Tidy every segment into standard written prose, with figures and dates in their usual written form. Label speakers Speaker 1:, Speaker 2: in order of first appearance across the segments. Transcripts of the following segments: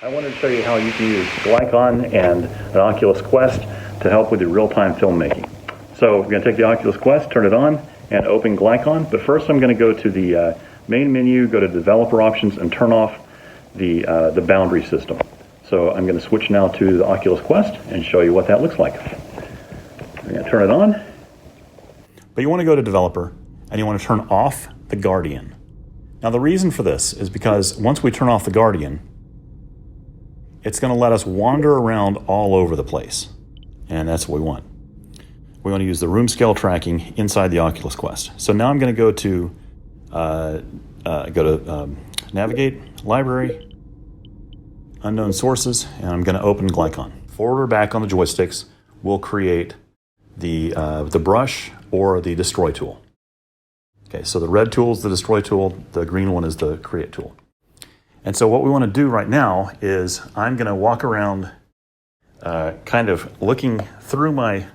Speaker 1: I wanted to show you how you can use Glycon and an Oculus Quest to help with your real-time filmmaking. So we're going to take the Oculus Quest, turn it on, and open Glycon. But first I'm going to go to the main menu, go to Developer Options, and turn off the boundary system. So I'm going to switch now to the Oculus Quest and show you what that looks like. I'm going to turn it on. But you want to go to Developer, and you want to turn off the Guardian. Now the reason for this is because once we turn off the Guardian, it's going to let us wander around all over the place. And that's what we want. We want to use the room scale tracking inside the Oculus Quest. So now I'm going to go to Navigate, Library, Unknown Sources, and I'm going to open Glycon. Forward or back on the joysticks will create the brush or the destroy tool. Okay, so the red tool is the destroy tool, the green one is the create tool. And so what we want to do right now is I'm going to walk around kind of looking through my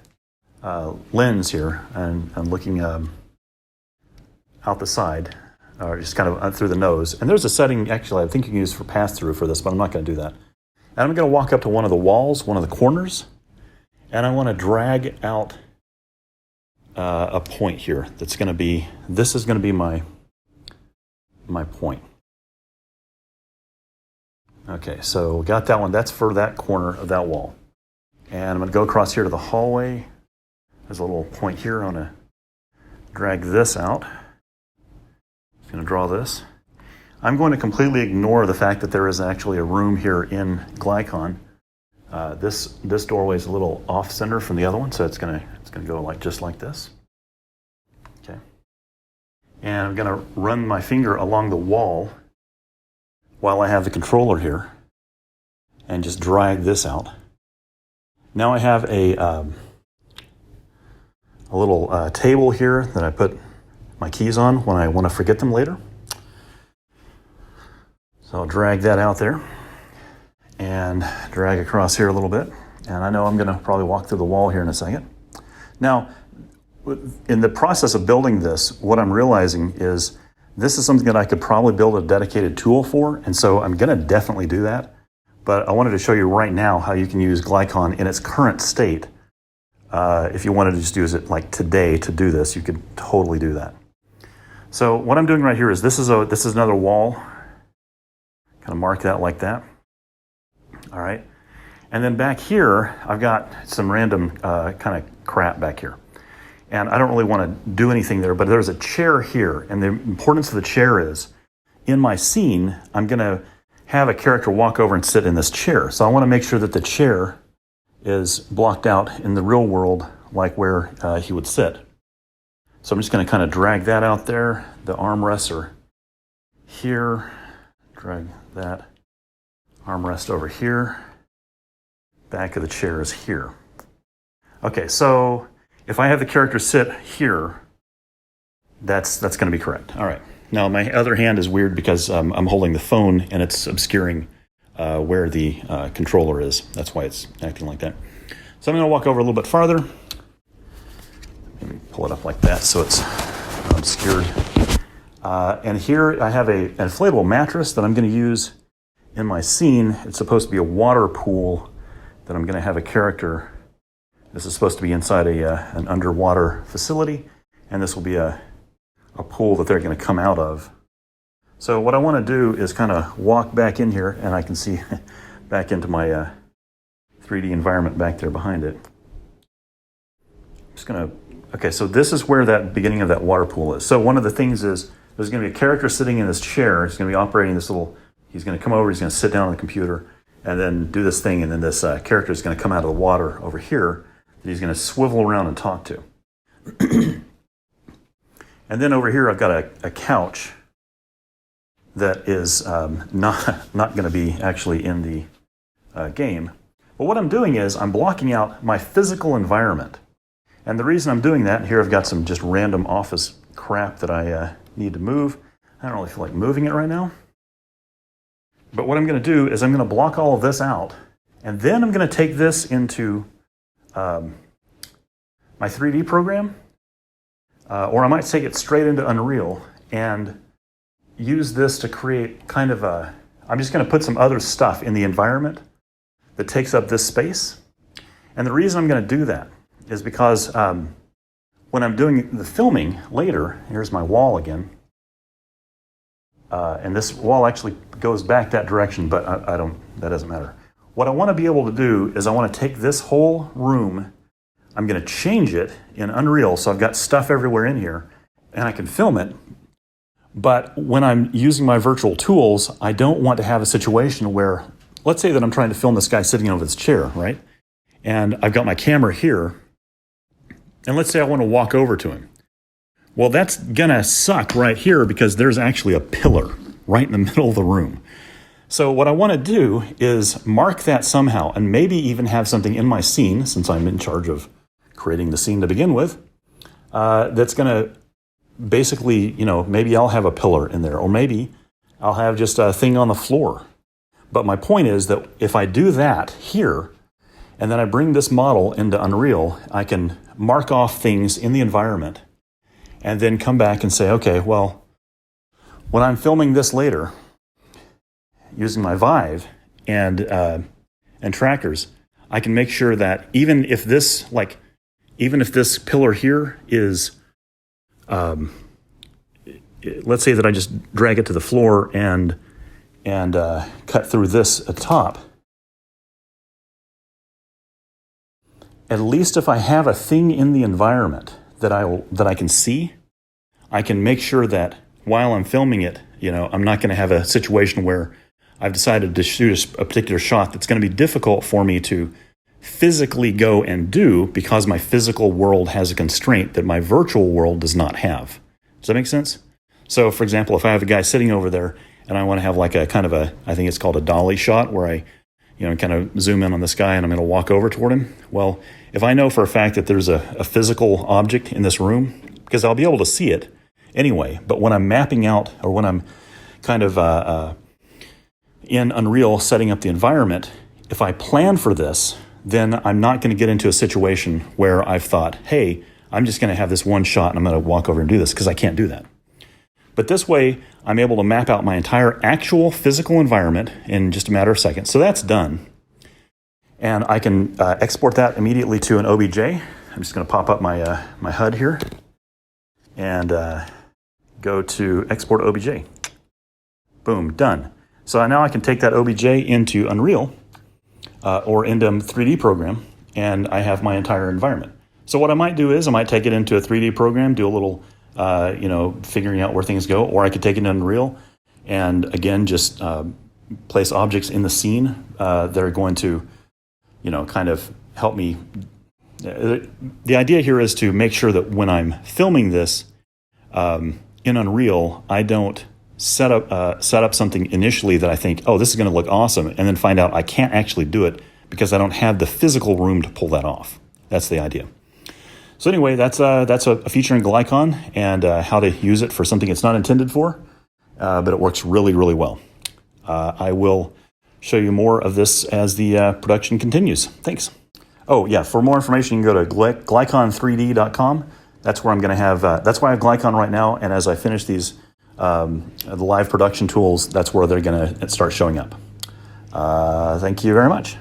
Speaker 1: lens here, and I'm looking out the side, or just kind of through the nose. And there's a setting, actually, I think you can use for pass-through for this, but I'm not going to do that. And I'm going to walk up to one of the walls, one of the corners, and I want to drag out a point here that's going to be, this is going to be my point. Okay, so got that one. That's for that corner of that wall. And I'm going to go across here to the hallway. There's a little point here. I'm going to drag this out. I'm going to draw this. I'm going to completely ignore the fact that there is actually a room here in Glycon. This doorway is a little off center from the other one, so it's going to go just like this. Okay. And I'm going to run my finger along the wall while I have the controller here, and just drag this out. Now I have a little table here that I put my keys on when I want to forget them later. So I'll drag that out there and drag across here a little bit. And I know I'm going to probably walk through the wall here in a second. Now, in the process of building this, what I'm realizing is this is something that I could probably build a dedicated tool for, and so I'm going to definitely do that. But I wanted to show you right now how you can use Glycon in its current state. If you wanted to just use it like today to do this, you could totally do that. So what I'm doing right here is this is another wall. Kind of mark that like that. All right. And then back here, I've got some random kind of crap back here. And I don't really want to do anything there, but there's a chair here. And the importance of the chair is, in my scene, I'm going to have a character walk over and sit in this chair. So I want to make sure that the chair is blocked out in the real world, like where he would sit. So I'm just going to kind of drag that out there. The armrests are here. Drag that armrest over here. Back of the chair is here. Okay, so if I have the character sit here, that's going to be correct. All right. Now my other hand is weird because I'm holding the phone and it's obscuring where the controller is. That's why it's acting like that. So I'm going to walk over a little bit farther. Maybe pull it up like that so it's obscured. And here I have an inflatable mattress that I'm going to use in my scene. It's supposed to be a water pool that I'm going to have a character. This is supposed to be inside an underwater facility, and this will be a pool that they're going to come out of. So what I want to do is kind of walk back in here, and I can see back into my 3D environment back there behind it. I'm just going to, okay, so this is where that beginning of that water pool is. So one of the things is there's going to be a character sitting in this chair. He's going to be operating this little, he's going to come over, he's going to sit down on the computer, and then do this thing, and then this character is going to come out of the water over here that he's going to swivel around and talk to. And then over here I've got a couch that is not going to be actually in the game. But what I'm doing is I'm blocking out my physical environment. And the reason I'm doing that, here I've got some just random office crap that I need to move. I don't really feel like moving it right now. But what I'm going to do is I'm going to block all of this out, and then I'm going to take this into my 3D program, or I might take it straight into Unreal and use this to create kind of a I'm just going to put some other stuff in the environment that takes up this space. And the reason I'm going to do that is because when I'm doing the filming later, here's my wall again. And this wall actually goes back that direction, but that doesn't matter. What I want to be able to do is I want to take this whole room, I'm going to change it in Unreal, so I've got stuff everywhere in here, and I can film it. But when I'm using my virtual tools, I don't want to have a situation where, let's say that I'm trying to film this guy sitting over this chair, right? And I've got my camera here, and let's say I want to walk over to him. Well, that's gonna suck right here because there's actually a pillar right in the middle of the room. So what I want to do is mark that somehow, and maybe even have something in my scene, since I'm in charge of creating the scene to begin with, that's gonna basically, maybe I'll have a pillar in there, or maybe I'll have just a thing on the floor. But my point is that if I do that here, and then I bring this model into Unreal, I can mark off things in the environment and then come back and say, okay, well, when I'm filming this later, using my Vive and trackers, I can make sure that even if this pillar here is, let's say that I just drag it to the floor and cut through this at the top. At least if I have a thing in the environment that I can see, I can make sure that while I'm filming it, I'm not going to have a situation where I've decided to shoot a particular shot that's going to be difficult for me to physically go and do because my physical world has a constraint that my virtual world does not have. Does that make sense? So, for example, if I have a guy sitting over there and I want to have like a kind of I think it's called a dolly shot where I kind of zoom in on this guy and I'm going to walk over toward him. Well, if I know for a fact that there's a physical object in this room, because I'll be able to see it anyway, but when I'm mapping out or when I'm kind of in Unreal setting up the environment, if I plan for this, then I'm not going to get into a situation where I've thought, hey, I'm just going to have this one shot and I'm going to walk over and do this, because I can't do that. But this way, I'm able to map out my entire actual physical environment in just a matter of seconds. So that's done. And I can export that immediately to an OBJ. I'm just going to pop up my HUD here and go to Export OBJ. Boom, done. So now I can take that OBJ into Unreal or into a 3D program, and I have my entire environment. So what I might do is I might take it into a 3D program, do a little figuring out where things go, or I could take it into Unreal and again just place objects in the scene that are going to kind of help me. The idea here is to make sure that when I'm filming this in Unreal, I don't set up something initially that I think, oh, this is going to look awesome, and then find out I can't actually do it because I don't have the physical room to pull that off. That's the idea. So anyway, that's a feature in Glycon and how to use it for something it's not intended for, but it works really, really well. I will show you more of this as the production continues. Thanks. Oh yeah, for more information, you can go to glycon3d.com. That's where I'm going to have, that's why I have Glycon right now, and as I finish these the live production tools, that's where they're going to start showing up. Thank you very much.